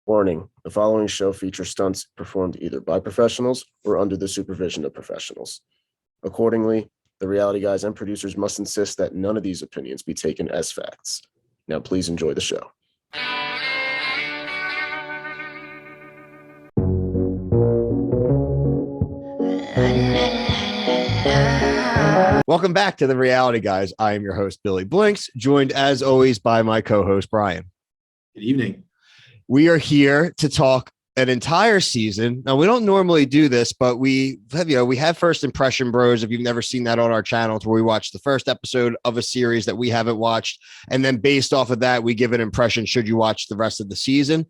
Warning, the following show features stunts performed either by professionals or under the supervision of professionals. Accordingly, the reality guys and producers must insist that none of these opinions be taken as facts. Now, please enjoy the show. Welcome back to the Reality Guys. I am your host, Billy Blinks, joined as always by my co-host, Brian. Good evening. We are here to talk an entire season. Now, we don't normally do this, but we have First Impression Bros. If you've never seen that on our channel, it's where we watch the first episode of a series that we haven't watched. And then based off of that, we give an impression should you watch the rest of the season.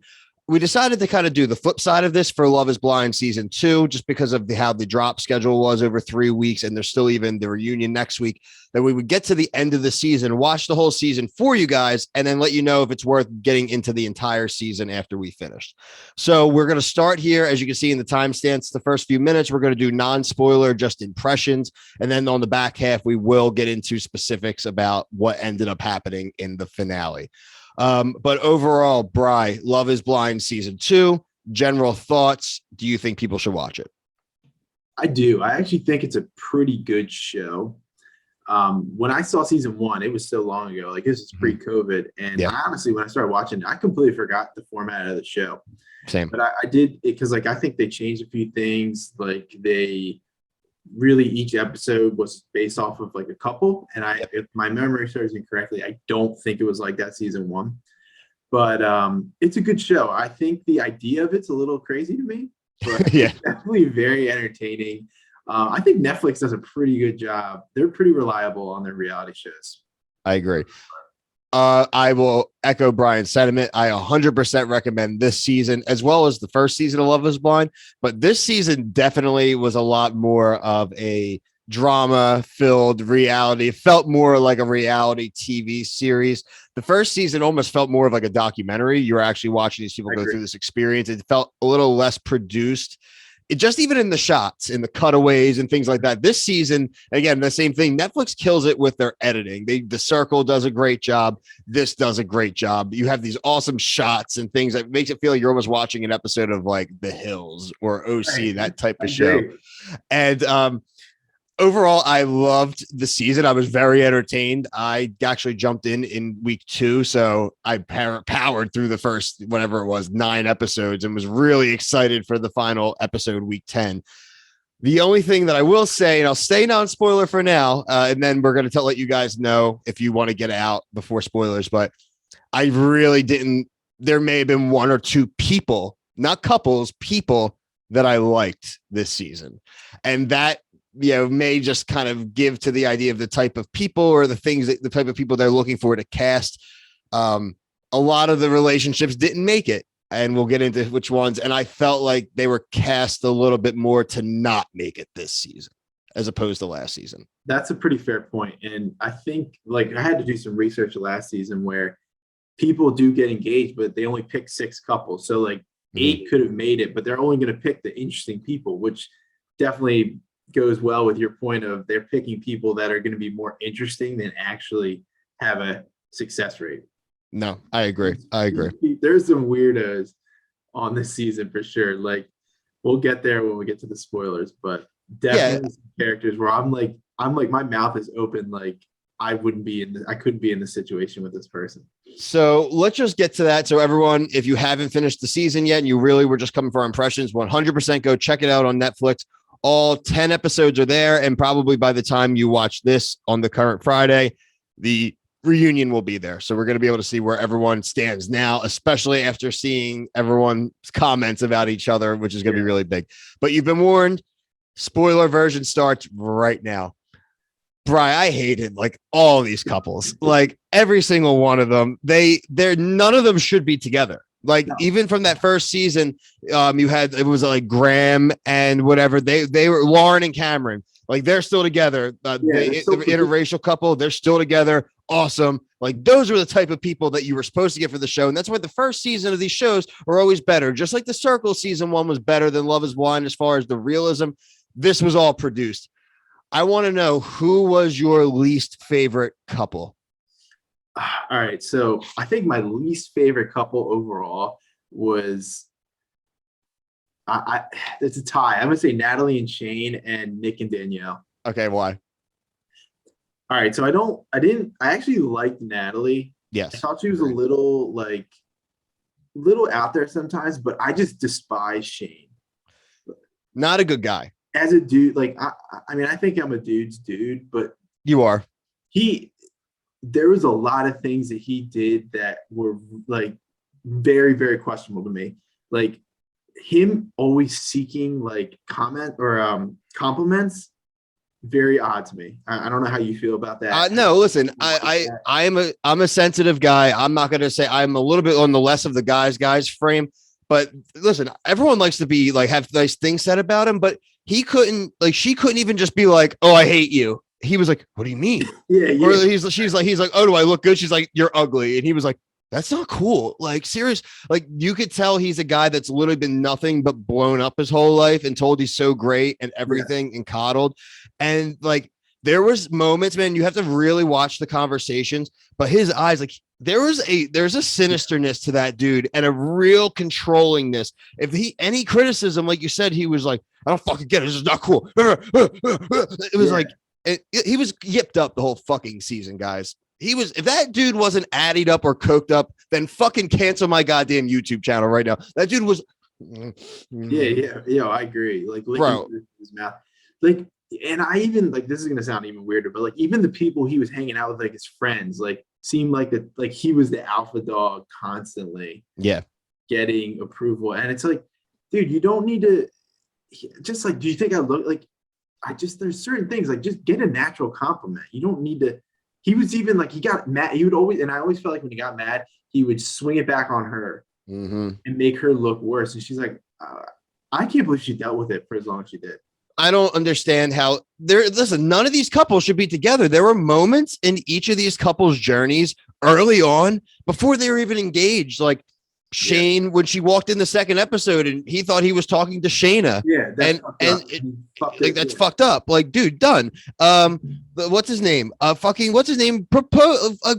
We decided to kind of do the flip side of this for Love is Blind season 2, just because of how the drop schedule was over 3 weeks. And there's still even the reunion next week, that we would get to the end of the season, watch the whole season for you guys, and then let you know if it's worth getting into the entire season after we finished. So we're going to start here. As you can see in the timestamps, the first few minutes, we're going to do non-spoiler, just impressions. And then on the back half, we will get into specifics about what ended up happening in the finale. But overall, Bri, Love is Blind season 2, general thoughts. Do you think people should watch it? I do. I actually think it's a pretty good show. When I saw season 1, it was so long ago. Like, this is pre-COVID. And I honestly, when I started watching, I completely forgot the format of the show. Same. But I did it because, like, I think they changed a few things. Like, they really, each episode was based off of like a couple. And if my memory serves me correctly, I don't think it was like that season 1. But it's a good show. I think the idea of it's a little crazy to me, but it's definitely very entertaining. I think Netflix does a pretty good job. They're pretty reliable on their reality shows. I agree. I will echo Brian's sentiment. I 100% recommend this season as well as the first season of Love is Blind. But this season definitely was a lot more of a drama-filled reality. It felt more like a reality TV series. The first season almost felt more of like a documentary. You were actually watching these people go through this experience. It felt a little less produced. It just even in the shots, in the cutaways and things like that. This season, again, the same thing. Netflix kills it with their editing. The Circle does a great job. This does a great job. You have these awesome shots and things that makes it feel like you're almost watching an episode of like The Hills or OC, that type of show. And overall, I loved the season. I was very entertained. I actually jumped in week 2. So I powered through the first, whatever it was, 9 episodes and was really excited for the final episode, week 10. The only thing that I will say, and I'll stay non-spoiler for now, and then we're going to let you guys know if you want to get out before spoilers, but I really didn't. There may have been 1 or 2 people, not couples, people that I liked this season. And that, may just kind of give to the idea of the type of people or the type of people they're looking for to cast. A lot of the relationships didn't make it, and we'll get into which ones. And I felt like they were cast a little bit more to not make it this season as opposed to last season. That's a pretty fair point. And I think, like, I had to do some research last season where people do get engaged, but they only pick 6 couples. So like 8 could have made it, but they're only going to pick the interesting people, which definitely goes well with your point of they're picking people that are going to be more interesting than actually have a success rate. No, I agree. There's some weirdos on this season for sure. Like, we'll get there when we get to the spoilers, but definitely some characters where I'm like my mouth is open. Like, I couldn't be in the situation with this person. So let's just get to that. So everyone, if you haven't finished the season yet and you really were just coming for our impressions, 100% go check it out on Netflix. All 10 episodes are there, and probably by the time you watch this on the current Friday, the reunion will be there. So we're going to be able to see where everyone stands now, especially after seeing everyone's comments about each other, which is going to be really big. But you've been warned. Spoiler version starts right now. Bri, I hated like all these couples, like every single one of them. None of them should be together. Like, even from that first season, it was like Graham and whatever. They were Lauren and Cameron. Like, they're still together. The interracial couple, they're still together. Awesome. Like, those are the type of people that you were supposed to get for the show. And that's why the first season of these shows are always better. Just like the Circle season 1 was better than Love is Blind as far as the realism. This was all produced. I want to know, who was your least favorite couple? All right. So I think my least favorite couple overall was I it's a tie. I'm gonna say Natalie and Shane and Nick and Danielle. Okay, why? All right, so I actually liked Natalie. I Yes. thought she was a Agreed. little out there sometimes, but I just despise Shane. Not a good guy. As a dude, like I mean, I think I'm a dude's dude, but You are. there was a lot of things that he did that were like very, very questionable to me. Like him always seeking like comment or compliments, very odd to me. I don't know how you feel about that. No, listen, I'm a sensitive guy. I'm not gonna say I'm a little bit on the less of the guys frame, but listen, everyone likes to be like have nice things said about him, but she couldn't even just be like, oh, I hate you. He was like, what do you mean? Yeah. Or he's like, oh, do I look good? She's like, you're ugly. And he was like, that's not cool. Like, serious. Like, you could tell he's a guy that's literally been nothing but blown up his whole life and told he's so great and everything and coddled. And like, there was moments, man, you have to really watch the conversations, but his eyes, like there's a sinisterness to that dude and a real controllingness. If any criticism, like you said, he was like, I don't fucking get it. This is not cool. It was like, he was yipped up the whole fucking season, guys. If that dude wasn't added up or coked up, then fucking cancel my goddamn YouTube channel right now. That dude was. Yeah, I agree. Like, bro, his mouth, like, and I even like this is gonna sound even weirder, but like even the people he was hanging out with, like his friends, like seemed like he was the alpha dog constantly. Yeah, getting approval, and it's like, dude, you don't need to. Just like, do you think I look like? There's certain things like just get a natural compliment. You don't need to. He was even like he got mad. He would always, and I always felt like when he got mad, he would swing it back on her and make her look worse. And she's like, I can't believe she dealt with it for as long as she did. I don't understand how listen, none of these couples should be together. There were moments in each of these couples' journeys early on before they were even engaged. Like Shane, when she walked in the second episode and he thought he was talking to Shayna. Yeah. That's fucked up. Like, dude, done. What's his name?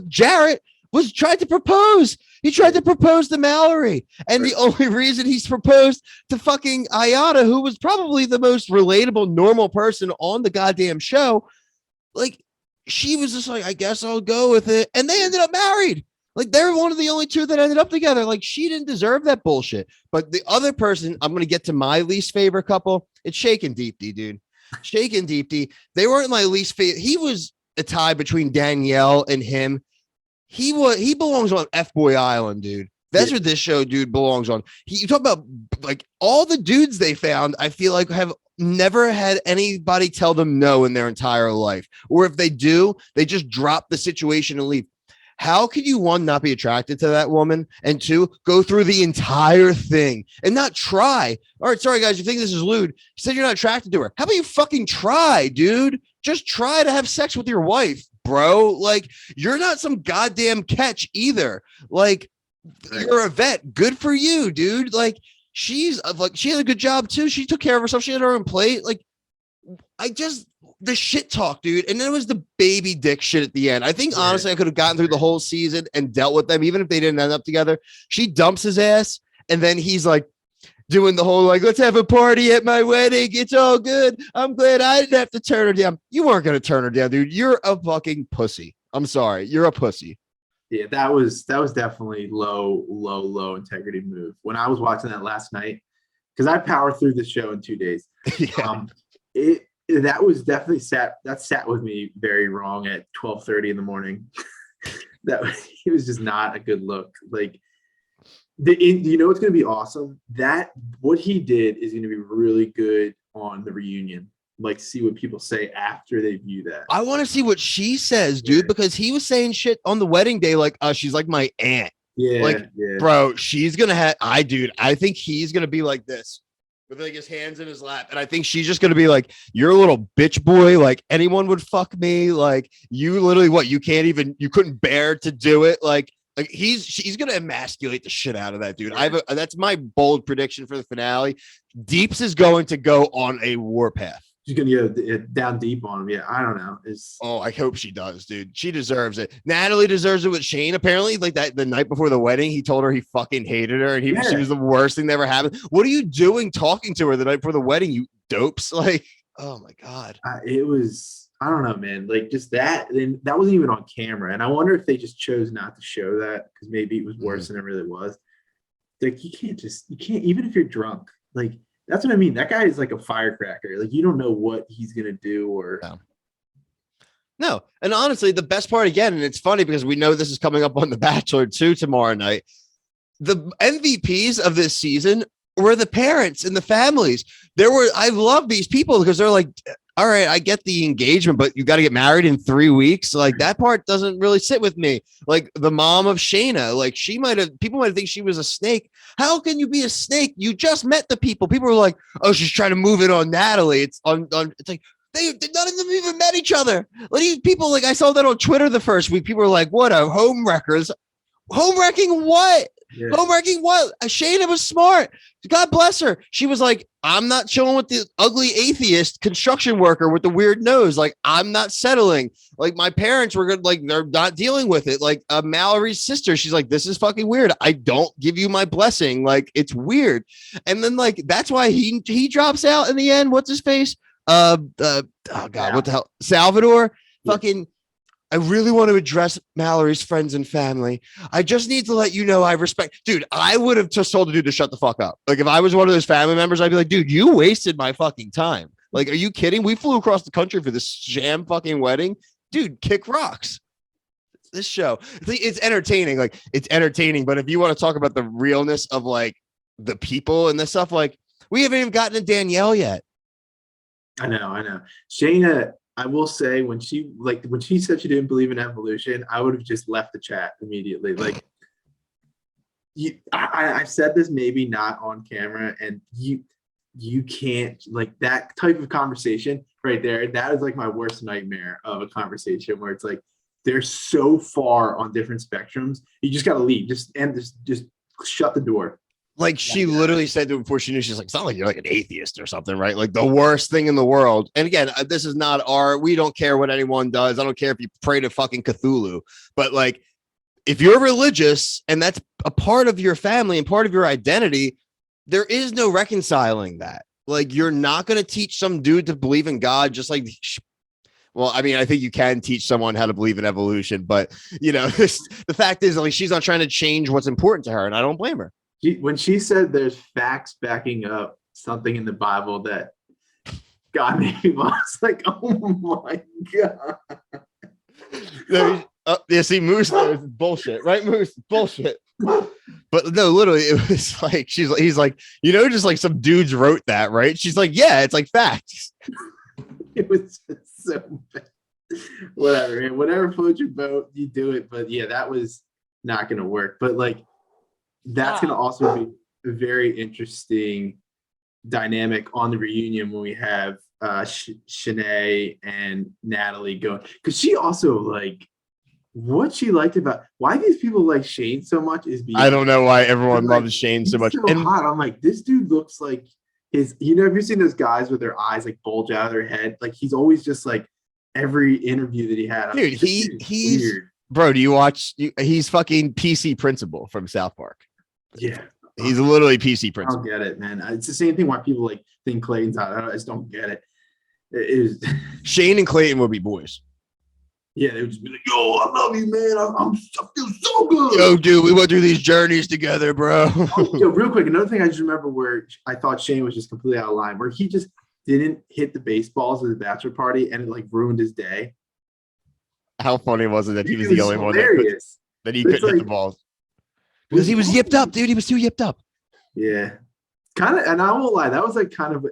Jarrett tried to propose. He tried to propose to Mallory. And the only reason he's proposed to fucking Ayana, who was probably the most relatable, normal person on the goddamn show, like, she was just like, I guess I'll go with it. And they ended up married. Like, they're one of the only two that ended up together. Like, she didn't deserve that bullshit. But the other person, I'm going to get to my least favorite couple. It's Shake and Deepti, dude. Shake and Deepti. They weren't my least favorite. He was a tie between Danielle and him. He belongs on F-Boy Island, dude. That's what this show, dude, belongs on. You talk about like all the dudes they found, I feel like have never had anybody tell them no in their entire life. Or if they do, they just drop the situation and leave. How could you, one, not be attracted to that woman, and two, go through the entire thing and not try? All right, sorry, guys, you think this is lewd. You said you're not attracted to her. How about you fucking try, dude? Just try to have sex with your wife, bro. Like, you're not some goddamn catch either. Like, you're a vet. Good for you, dude. Like, she had a good job, too. She took care of herself. She had her own plate. Like, the shit talk, dude. And then it was the baby dick shit at the end. I think, honestly, I could have gotten through the whole season and dealt with them, even if they didn't end up together. She dumps his ass, and then he's like doing the whole, like, let's have a party at my wedding. It's all good. I'm glad I didn't have to turn her down. You weren't going to turn her down, dude. You're a fucking pussy. I'm sorry. You're a pussy. Yeah, that was definitely low integrity move. When I was watching that last night, because I powered through the show in 2 days. That was definitely sat with me very wrong at 12:30 in the morning. It was just not a good look. Like, you know, it's going to be awesome. That what he did is going to be really good on the reunion. Like, see what people say after they view that. I want to see what she says, dude, because he was saying shit on the wedding day, like, she's like my aunt. Bro, she's gonna have. I think he's gonna be like this, with like his hands in his lap, and I think she's just gonna be like, "You're a little bitch boy. Like, anyone would fuck me. Like, you literally you couldn't bear to do it. Like she's gonna emasculate the shit out of that dude. That's my bold prediction for the finale. Deeps is going to go on a warpath. she's gonna get down deep on him. Yeah, I don't know. Oh, I hope she does, dude. She deserves it. Natalie deserves it with Shane. Apparently, like that the night before the wedding, he told her he fucking hated her and she was the worst thing that ever happened. What are you doing talking to her the night before the wedding, you dopes? Like, oh my God. It was, I don't know, man. Like just that, then that wasn't even on camera. And I wonder if they just chose not to show that because maybe it was worse than it really was. Like you can't, even if you're drunk, like that's what I mean. That guy is like a firecracker. Like you don't know what he's gonna do or No. And honestly, the best part again, and it's funny because we know this is coming up on The Bachelor 2 tomorrow night. The MVPs of this season were the parents and the families. I love these people because they're like, all right, I get the engagement, but you got to get married in 3 weeks. Like that part doesn't really sit with me. Like the mom of Shayna, like people might think she was a snake. How can you be a snake? You just met the people. People were like, oh, she's trying to move it on Natalie. It's on it's like, none of them even met each other. Like these people, like I saw that on Twitter the first week. People were like, what a home wreckers. Home wrecking what? Yeah. Home wrecking what? Shayna was smart. God bless her. She was like, I'm not chilling with the ugly atheist construction worker with the weird nose. Like, I'm not settling. Like, my parents were good. Like, they're not dealing with it. Like, Mallory's sister, she's like, this is fucking weird. I don't give you my blessing. Like, it's weird. And then, like, that's why he drops out in the end. What's his face? Oh God, what the hell? Salvador. Yeah. Fucking. I really want to address Mallory's friends and family. I just need to let you know I respect. Dude, I would have just told the dude to shut the fuck up. Like if I was one of those family members, I'd be like, dude, you wasted my fucking time. Like, are you kidding? We flew across the country for this sham fucking wedding. Dude, kick rocks. This show, it's entertaining. Like it's entertaining. But if you want to talk about the realness of like the people and this stuff, like we haven't even gotten to Danielle yet. I know. Shayna, I will say when she said she didn't believe in evolution, I would have just left the chat immediately. Like I said this maybe not on camera, and you can't like that type of conversation right there. That is like my worst nightmare of a conversation where it's like they're so far on different spectrums. You just gotta leave. Just shut the door. Like she literally said to him before she knew, she's like, it's not like you're like an atheist or something, right? Like the worst thing in the world. And again, this is not we don't care what anyone does. I don't care if you pray to fucking Cthulhu, but like, if you're religious and that's a part of your family and part of your identity, there is no reconciling that. Like, you're not going to teach some dude to believe in God, just like, well, I mean, I think you can teach someone how to believe in evolution, but you know, the fact is like, she's not trying to change what's important to her. And I don't blame her. When she said there's facts backing up something in the Bible that God made me, I was like, oh my God. Yeah, see, Moose is bullshit, right? Moose, bullshit. But no, literally, it was like, he's like, you know, just like some dudes wrote that, right? She's like, yeah, it's like facts. It was just so bad. Whatever, man. Whatever floats your boat, you do it. But yeah, that was not going to work. But like, that's going to also be a very interesting dynamic on the reunion when we have Shanae and Natalie going. Because she also, like, what she liked about why these people like Shane so much is because I don't know why everyone loves Shane so much. So and hot. I'm like, this dude looks like have you seen those guys with their eyes like bulge out of their head? Like, he's always just like every interview that he had. Dude, he's weird. Bro, do you watch? He's fucking PC Principal from South Park. Yeah, he's literally PC Principal. I don't get it, man. It's the same thing why people like think Clayton's out. I just don't get it. It is Shane and Clayton would be boys. Yeah, they would just be like, yo, I love you, man. I feel so good. Yo, dude, we went through these journeys together, bro. Yo, real quick, another thing I just remember where I thought Shane was just completely out of line, where he just didn't hit the baseballs at the bachelor party and it like ruined his day. How funny was it that he was the only one that he couldn't hit the balls? Because he was yipped up, dude. He was too yipped up. Yeah. Kind of, and I won't lie, that was like kind of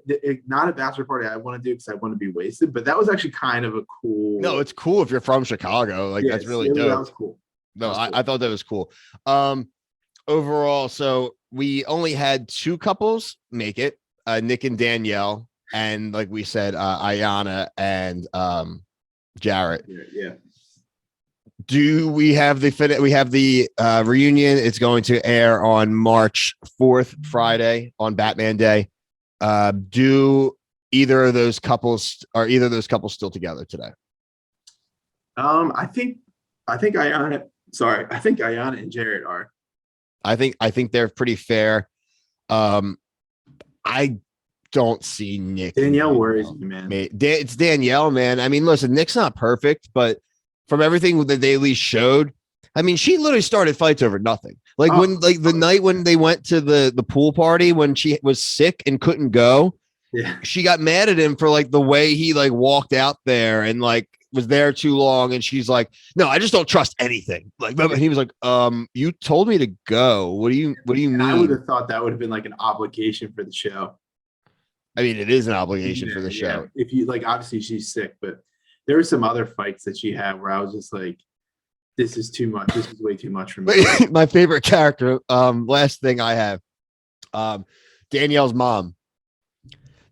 not a bachelor party I want to do because I want to be wasted, but that was actually kind of a cool. No, it's cool if you're from Chicago. Like, yes, that's really dope. That was cool. No, I thought that was cool. Overall, so we only had 2 couples make it, Nick and Danielle, and like we said, Ayanna and Jarrett. Yeah. Do we have the reunion? It's going to air on March 4th, Friday, on Batman Day. Do either of those couples still together today? I think Ayana. Sorry, I think Ayana and Jared are. I think they're pretty fair. I don't see Nick. Danielle worries me, man. It's Danielle, man. I mean, listen, Nick's not perfect, but from everything that they at least showed, I mean, she literally started fights over nothing. Like the night when they went to the pool party when she was sick and couldn't go, yeah, she got mad at him for like the way he like walked out there and like was there too long. And she's like, no, I just don't trust anything. Like, and he was like, you told me to go. What do you mean? I would have thought that would have been like an obligation for the show. I mean, it is an obligation for the show. If you like, obviously she's sick, but there were some other fights that she had where I was just like, this is too much. This is way too much for me. My favorite character, last thing I have, Danielle's mom.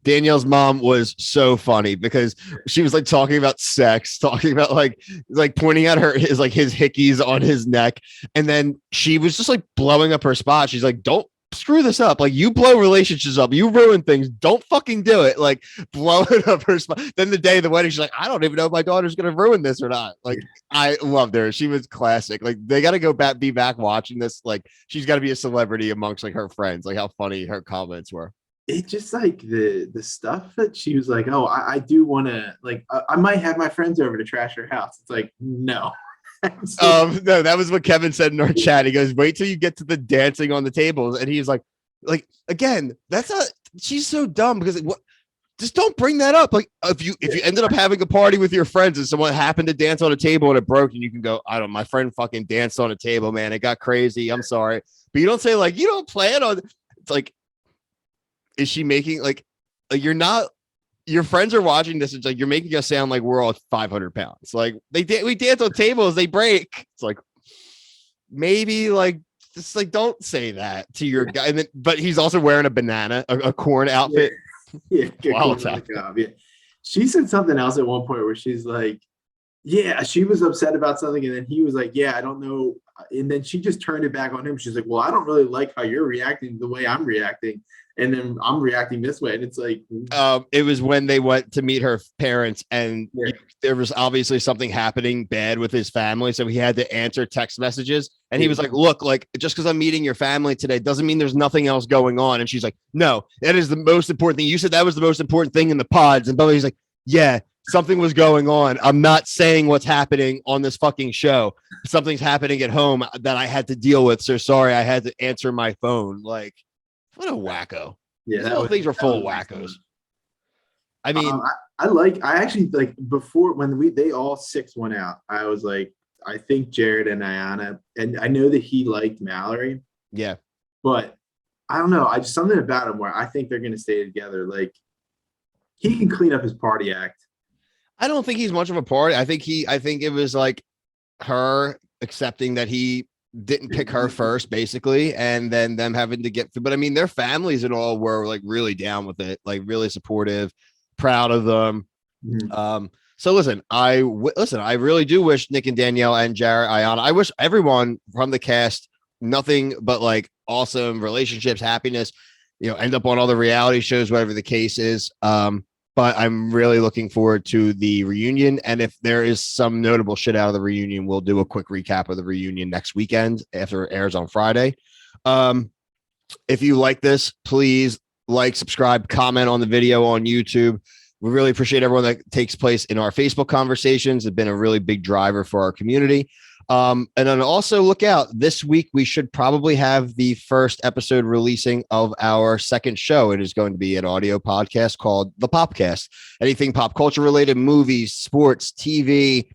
Danielle's mom was so funny because she was like talking about sex, talking about like pointing out his hickeys on his neck. And then she was just like blowing up her spot. She's like, don't screw this up. Like, you blow relationships up, you ruin things. Don't fucking do it. Like, blowing up her spot. Then the day of the wedding, she's like, I don't even know if my daughter's gonna ruin this or not. Like, I loved her. She was classic. Like, they got to go back, be back watching this. Like, she's got to be a celebrity amongst like her friends. Like, how funny her comments were. It's just like the stuff that she was like, oh, I do want to, like, I might have my friends over to trash her house. It's like, no. No, that was what Kevin said in our chat. He goes, wait till you get to the dancing on the tables. And he's like, again, she's so dumb because just don't bring that up. Like, if you ended up having a party with your friends and someone happened to dance on a table and it broke, and you can go, my friend fucking danced on a table, man. It got crazy. I'm sorry. But you don't say like, you don't plan on, it's like, is she making like you're not, your friends are watching this. It's like, you're making us sound like we're all 500 pounds. Like, we dance on tables, they break. It's like, maybe like, just like, don't say that to your guy. And then, but he's also wearing a banana, a corn outfit. Yeah. Wow, yeah. She said something else at one point where she's like, yeah, she was upset about something. And then he was like, yeah, I don't know. And then she just turned it back on him. She's like, well, I don't really like how you're reacting the way I'm reacting. And then I'm reacting this way. And it's like, it was when they went to meet her parents, and there was obviously something happening bad with his family. So he had to answer text messages. And he was like, look, like, just because I'm meeting your family today doesn't mean there's nothing else going on. And she's like, no, that is the most important thing. You said that was the most important thing in the pods. And he's like, yeah, something was going on. I'm not saying what's happening on this fucking show. Something's happening at home that I had to deal with. So sorry, I had to answer my phone. Like, what a wacko. Yeah, those things are full of wackos. I mean, I actually like, before when they all 6 went out, I was like, I think Jared and Ayana, and I know that he liked Mallory. Yeah. But I don't know. I just, something about him where I think they're going to stay together. Like, he can clean up his party act. I don't think he's much of a party. I think it was like her accepting that he didn't pick her first, basically, and then them having to get through. But I mean, their families and all were like really down with it, like really supportive, proud of them. Mm-hmm. So listen, I really do wish Nick and Danielle and Jared, Ayana, I wish everyone from the cast nothing but like awesome relationships, happiness, end up on all the reality shows, whatever the case is. But I'm really looking forward to the reunion. And if there is some notable shit out of the reunion, we'll do a quick recap of the reunion next weekend after it airs on Friday. If you like this, please like, subscribe, comment on the video on YouTube. We really appreciate everyone that takes place in our Facebook conversations. It's been a really big driver for our community. And then also look out this week. We should probably have the first episode releasing of our second show. It is going to be an audio podcast called The Popcast. Anything pop culture related, movies, sports, TV,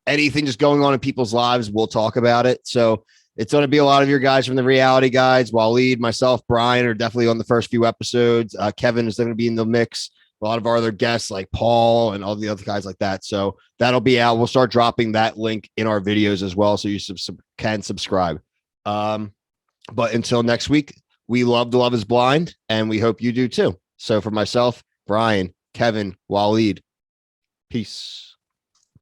anything just going on in people's lives, we'll talk about it. So it's going to be a lot of your guys from the Reality Guys. Waleed, myself, Brian are definitely on the first few episodes. Kevin is going to be in the mix. A lot of our other guests like Paul and all the other guys like that. So that'll be out. We'll start dropping that link in our videos as well, so you can subscribe. But until next week, we love Love is Blind, and we hope you do too. So for myself, Brian, Kevin, Waleed, peace.